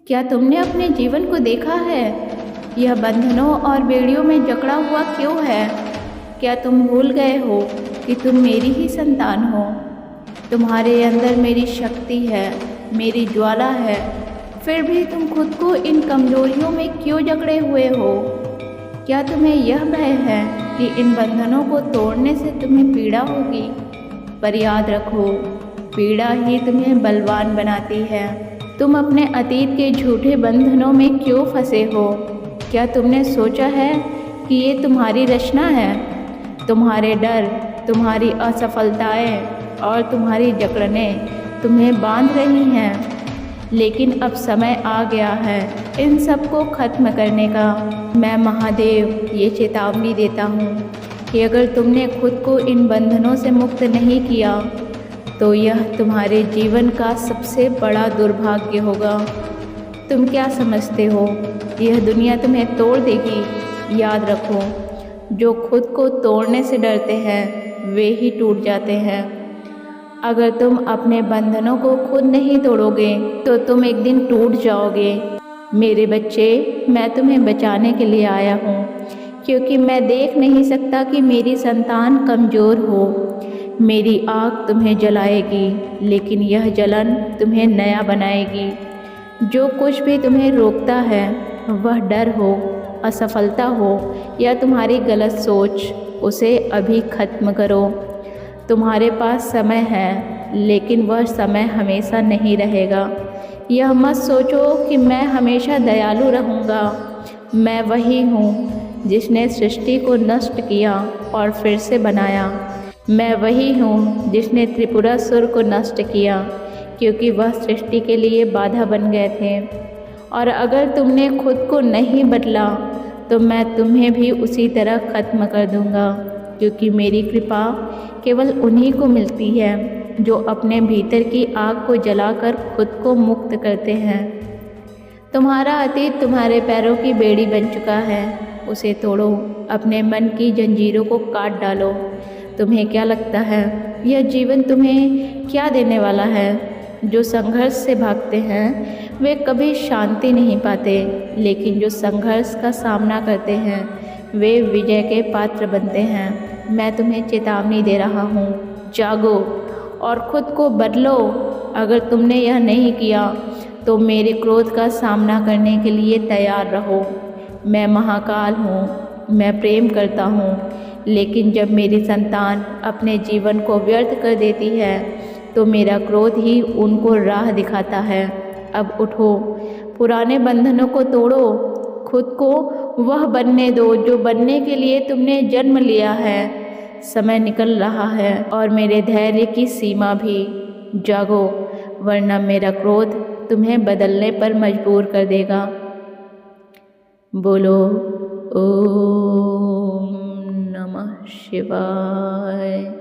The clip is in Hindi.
क्या तुमने अपने जीवन को देखा है? यह बंधनों और बेड़ियों में जकड़ा हुआ क्यों है? क्या तुम भूल गए हो कि तुम मेरी ही संतान हो? तुम्हारे अंदर मेरी शक्ति है, मेरी ज्वाला है, फिर भी तुम खुद को इन कमजोरियों में क्यों जकड़े हुए हो? क्या तुम्हें यह भय है कि इन बंधनों को तोड़ने से तुम्हें पीड़ा होगी? पर याद रखो, पीड़ा ही तुम्हें बलवान बनाती है। तुम अपने अतीत के झूठे बंधनों में क्यों फंसे हो? क्या तुमने सोचा है कि ये तुम्हारी रचना है? तुम्हारे डर, तुम्हारी असफलताएं और तुम्हारी जकड़नें तुम्हें बांध रही हैं। लेकिन अब समय आ गया है इन सब को ख़त्म करने का। मैं महादेव ये चेतावनी देता हूँ कि अगर तुमने खुद को इन बंधनों से मुक्त नहीं किया तो यह तुम्हारे जीवन का सबसे बड़ा दुर्भाग्य होगा। तुम क्या समझते हो यह दुनिया तुम्हें तोड़ देगी? याद रखो, जो खुद को तोड़ने से डरते हैं वे ही टूट जाते हैं। अगर तुम अपने बंधनों को खुद नहीं तोड़ोगे तो तुम एक दिन टूट जाओगे। मेरे बच्चे, मैं तुम्हें बचाने के लिए आया हूँ, क्योंकि मैं देख नहीं सकता कि मेरी संतान कमज़ोर हो। मेरी आग तुम्हें जलाएगी, लेकिन यह जलन तुम्हें नया बनाएगी। जो कुछ भी तुम्हें रोकता है, वह डर हो, असफलता हो या तुम्हारी गलत सोच, उसे अभी ख़त्म करो। तुम्हारे पास समय है, लेकिन वह समय हमेशा नहीं रहेगा। यह मत सोचो कि मैं हमेशा दयालु रहूँगा। मैं वही हूँ जिसने सृष्टि को नष्ट किया और फिर से बनाया। मैं वही हूँ जिसने त्रिपुरासुर को नष्ट किया, क्योंकि वह सृष्टि के लिए बाधा बन गए थे। और अगर तुमने खुद को नहीं बदला तो मैं तुम्हें भी उसी तरह ख़त्म कर दूँगा, क्योंकि मेरी कृपा केवल उन्हीं को मिलती है जो अपने भीतर की आग को जलाकर खुद को मुक्त करते हैं। तुम्हारा अतीत तुम्हारे पैरों की बेड़ी बन चुका है, उसे तोड़ो, अपने मन की जंजीरों को काट डालो। तुम्हें क्या लगता है यह जीवन तुम्हें क्या देने वाला है? जो संघर्ष से भागते हैं वे कभी शांति नहीं पाते, लेकिन जो संघर्ष का सामना करते हैं वे विजय के पात्र बनते हैं। मैं तुम्हें चेतावनी दे रहा हूँ, जागो और खुद को बदलो। अगर तुमने यह नहीं किया तो मेरे क्रोध का सामना करने के लिए तैयार रहो। मैं महाकाल हूँ, मैं प्रेम करता हूँ, लेकिन जब मेरी संतान अपने जीवन को व्यर्थ कर देती है तो मेरा क्रोध ही उनको राह दिखाता है। अब उठो, पुराने बंधनों को तोड़ो, खुद को वह बनने दो जो बनने के लिए तुमने जन्म लिया है। समय निकल रहा है और मेरे धैर्य की सीमा भी। जागो, वरना मेरा क्रोध तुम्हें बदलने पर मजबूर कर देगा। बोलो ओम नमः शिवाय।